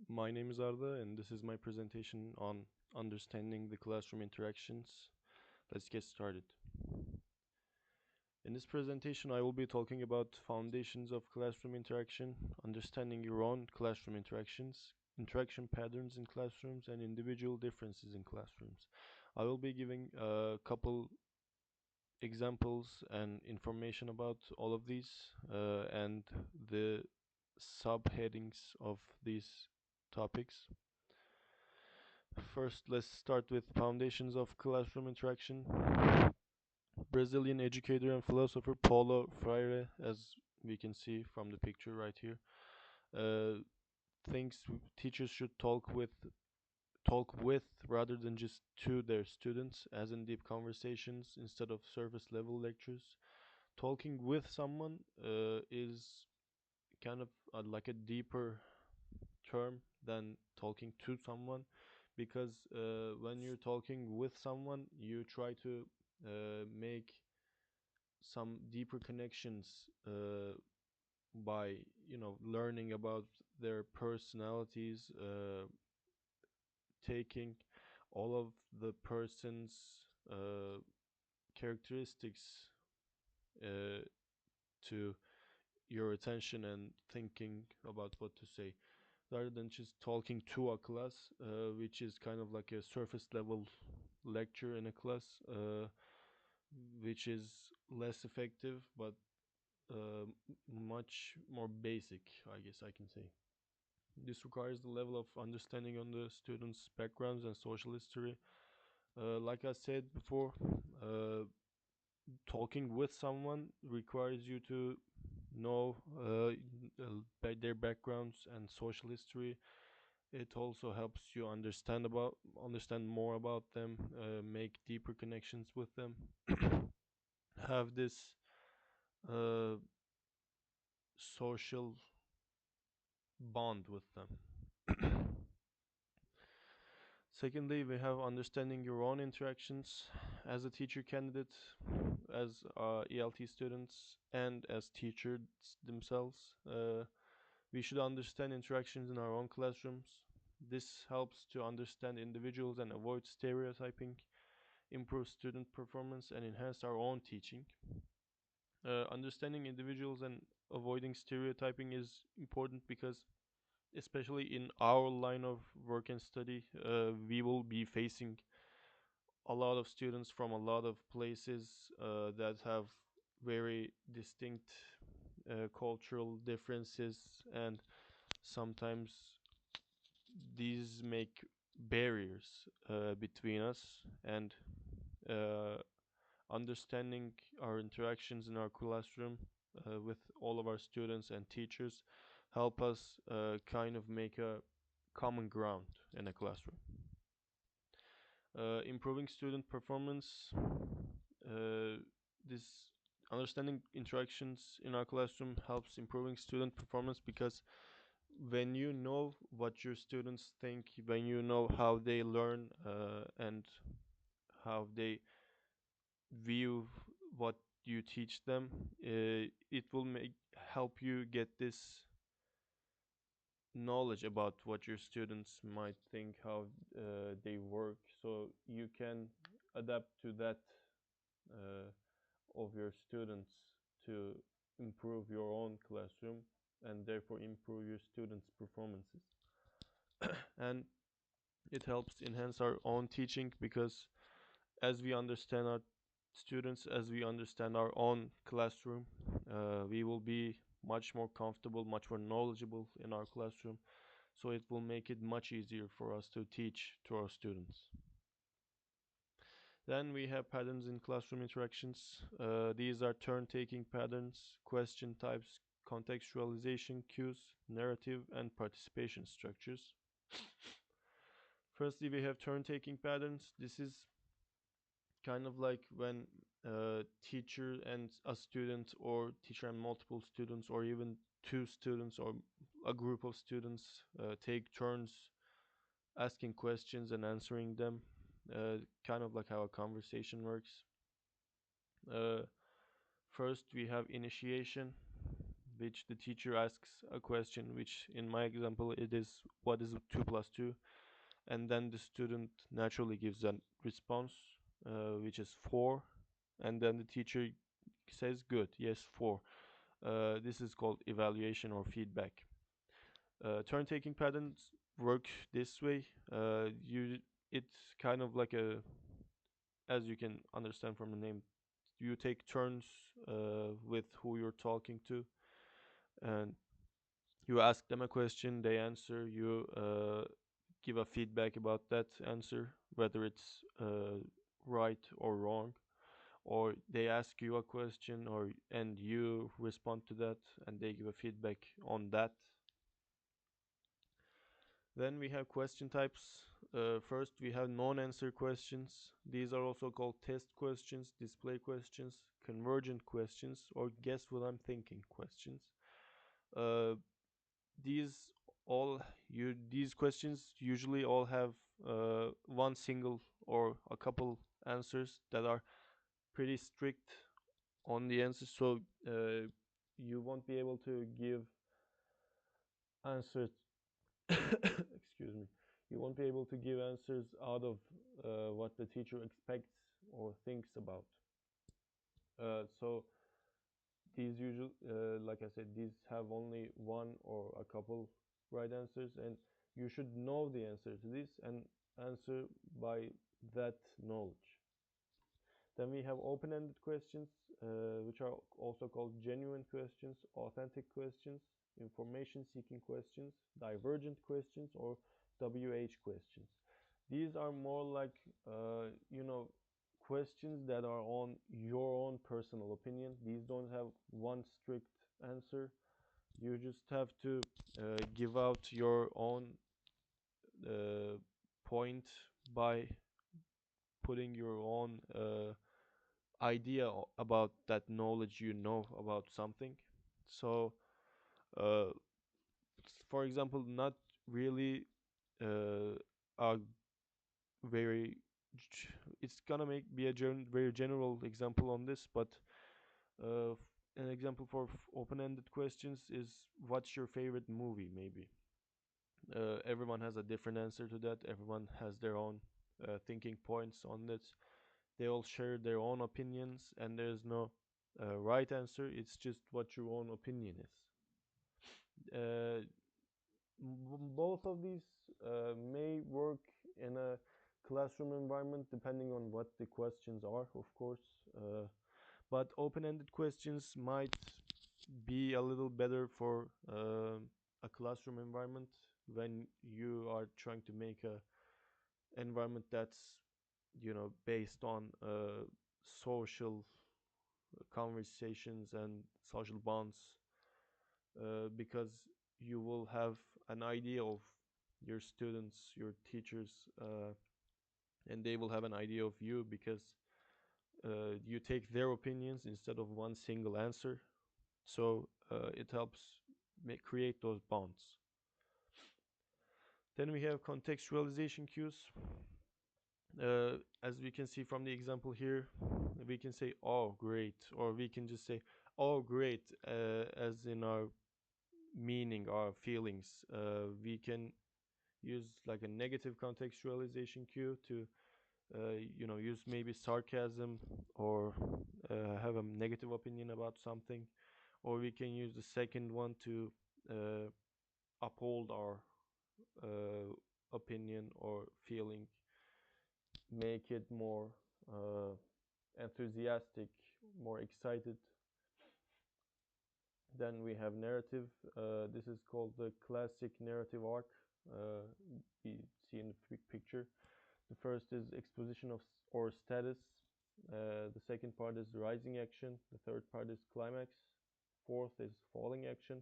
My name is Arda, and this is my presentation on understanding the classroom interactions. Let's get started. In this presentation, I will be talking about foundations of classroom interaction, understanding your own classroom interactions, interaction patterns in classrooms, and individual differences in classrooms. I will be giving a couple examples and information about all of these and the subheadings of these topics. First, let's start with foundations of classroom interaction. Brazilian educator and philosopher Paulo Freire, as we can see from the picture right here, uh, thinks teachers should talk with rather than just to their students, as in deep conversations instead of surface level lectures. Talking with someone is kind of like a deeper term than talking to someone, because when you're talking with someone you try to make some deeper connections by learning about their personalities, taking all of the person's characteristics uh, to your attention and thinking about what to say, rather than just talking to a class, which is kind of like a surface level lecture in a class, which is less effective but much more basic, I guess I can say. This requires the level of understanding on the students' backgrounds and social history. Like I said before, uh, talking with someone requires you to know their backgrounds and social history. It also helps you understand more about them, make deeper connections with them, have this uh, social bond with them. Secondly, we have understanding your own interactions as a teacher candidate, as ELT students, and as teachers themselves. We should understand interactions in our own classrooms. This helps to understand individuals and avoid stereotyping, improve student performance, and enhance our own teaching. Understanding individuals and avoiding stereotyping is important because, especially in our line of work and study, we will be facing a lot of students from a lot of places that have very distinct cultural differences, and sometimes these make barriers between us, and uh, understanding our interactions in our classroom with all of our students and teachers help us kind of make a common ground in a classroom. Improving student performance. This understanding interactions in our classroom helps improving student performance, because when you know what your students think, when you know how they learn and how they view what you teach them, it will make help you get this knowledge about what your students might think, how they work, so you can adapt to that uh, of your students to improve your own classroom and therefore improve your students' performances. And it helps enhance our own teaching, because as we understand our students, as we understand our own classroom, we will be much more comfortable, much more knowledgeable in our classroom, so it will make it much easier for us to teach to our students. Then we have patterns in classroom interactions. These are turn-taking patterns, question types, contextualization cues, narrative, and participation structures. Firstly, we have turn-taking patterns. This is kind of like when a teacher and a student, or teacher and multiple students, or even two students or a group of students take turns asking questions and answering them, kind of like how a conversation works. Uh, First, we have initiation. which the teacher asks a question, which in my example it is what is 2 plus 2, and then the student naturally gives a response, which is 4, and then the teacher says good, yes, 4. This is called evaluation or feedback. Turn taking patterns work this way. It's kind of like a, as you can understand from the name, you take turns with who you're talking to, and you ask them a question, they answer, you give a feedback about that answer, whether it's right or wrong, or they ask you a question, or and you respond to that, and they give a feedback on that. Then we have question types. First, we have non-answer questions. These are also called test questions, display questions, convergent questions, or guess what I'm thinking questions. Uh, these these questions usually all have one single or a couple answers that are pretty strict on the answers, so you won't be able to give answers. Excuse me. You won't be able to give answers out of what the teacher expects or thinks about. So these usually, like I said, these have only one or a couple right answers, and you should know the answer to this and answer by that knowledge. Then we have open-ended questions, which are also called genuine questions, authentic questions, information-seeking questions, divergent questions, or WH questions. These are more like, questions that are on your own personal opinion. These don't have one strict answer. You just have to give out your own uh, point by putting your own idea about that knowledge you know about something. So, uh, for example, not really uh, a very it's gonna make be a very general example on this, but uh, an example for open-ended questions is what's your favorite movie? Maybe everyone has a different answer to that. Everyone has their own thinking points on this. They all share their own opinions, and there's no right answer. It's just what your own opinion is. Both of these may work in a classroom environment depending on what the questions are, of course. But open-ended questions might be a little better for a classroom environment when you are trying to make a environment that's based on social conversations and social bonds, because you will have an idea of your students, your teachers, and they will have an idea of you because you take their opinions instead of one single answer. So it helps create those bonds. Then we have contextualization cues. As we can see from the example here, we can say, oh, great, or we can just say, oh, great, as in our meaning, our feelings. We can use like a negative contextualization cue to, use maybe sarcasm or have a negative opinion about something. Or we can use the second one to uh, uphold our uh, opinion or feeling, make it more uh, enthusiastic, more excited. Then we have narrative. This is called the classic narrative arc. We see in the picture. The first is exposition of or status. The second part is rising action. The third part is climax. Fourth is falling action,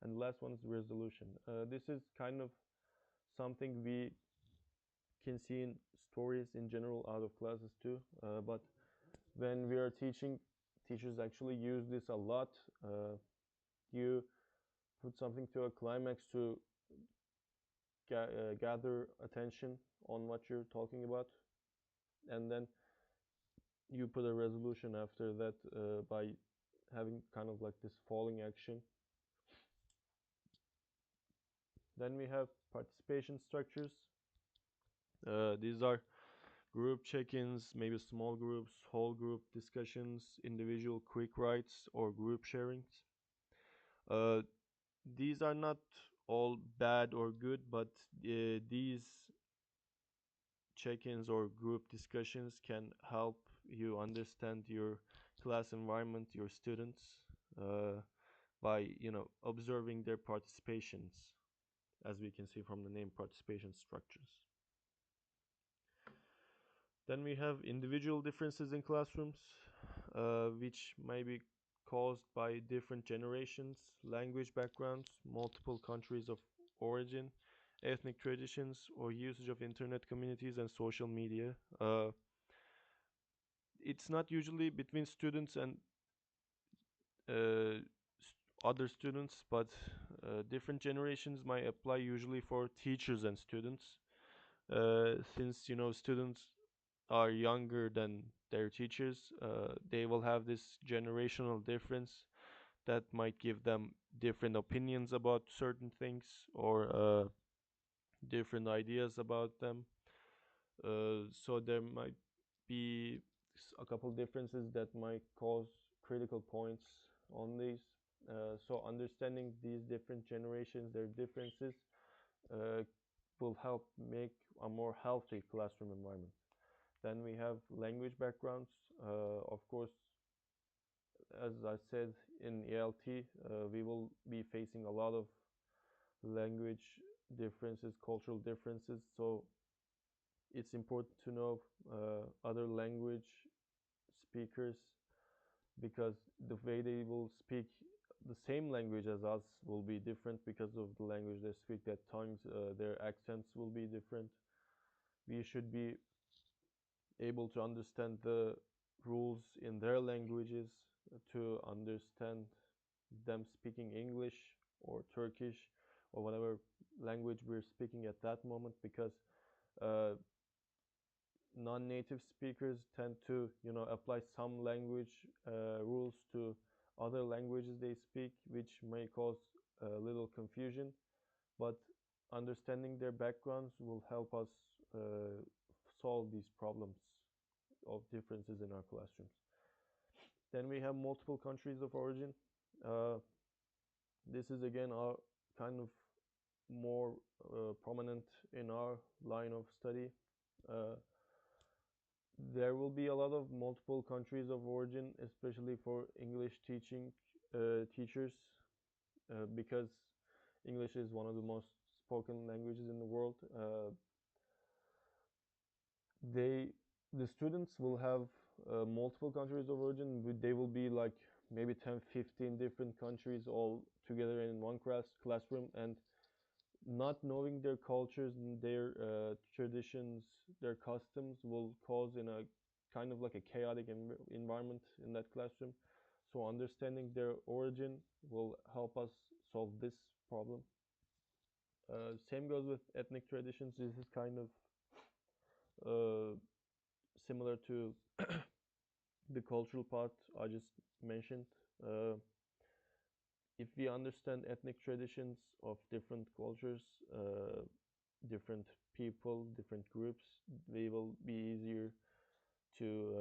and the last one is resolution. This is kind of something we can see in stories in general out of classes too. But when we are teaching, teachers actually use this a lot. You put something to a climax to gather attention on what you're talking about, and then you put a resolution after that by having kind of like this falling action. Then we have participation structures. These are group check-ins, maybe small groups, whole group discussions, individual quick writes, or group sharings. Uh, these are not all bad or good, but these check-ins or group discussions can help you understand your class environment, your students, by observing their participations, as we can see from the name, participation structures. Then we have individual differences in classrooms, which may be caused by different generations, language backgrounds, multiple countries of origin, ethnic traditions, or usage of internet communities and social media. It's not usually between students and uh, other students, but different generations might apply usually for teachers and students, since students are younger than their teachers. They will have this generational difference that might give them different opinions about certain things, or different ideas about them. So there might be a couple differences that might cause critical points on these. So understanding these different generations, their differences, uh, will help make a more healthy classroom environment. Then we have language backgrounds. Of course, as I said, in ELT, we will be facing a lot of language differences, cultural differences. So it's important to know other language speakers, because the way they will speak the same language as us will be different because of the language they speak. At times, their accents will be different. We should be able to understand the rules in their languages to understand them speaking English or Turkish or whatever language we're speaking at that moment, because uh, non-native speakers tend to apply some language rules to other languages they speak, which may cause a little confusion, but understanding their backgrounds will help us solve these problems of differences in our classrooms. Then we have multiple countries of origin. uh, this is again our kind of more prominent in our line of study. uh, There will be a lot of multiple countries of origin, especially for English teaching teachers, because English is one of the most spoken languages in the world. They the students will have multiple countries of origin. They will be like maybe 10, 15 different countries all together in one classroom, and not knowing their cultures and their traditions, their customs, will cause in a kind of like a chaotic environment in that classroom. So understanding their origin will help us solve this problem. Same goes with ethnic traditions. This is kind of uh, similar to the cultural part I just mentioned. Uh, if we understand ethnic traditions of different cultures, different people, different groups, we will be easier to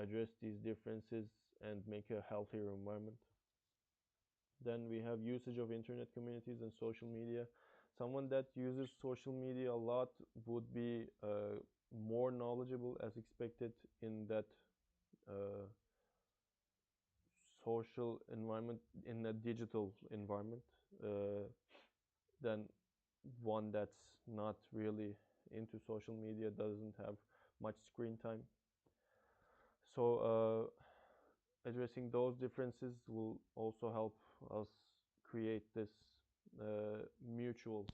address these differences and make a healthier environment. Then we have usage of internet communities and social media. Someone that uses social media a lot would be more knowledgeable, as expected, in that uh, social environment, in a digital environment, uh, than one that's not really into social media, doesn't have much screen time. So addressing those differences will also help us create this mutual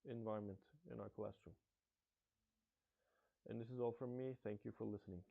environment in our classroom. And this is all from me. Thank you for listening.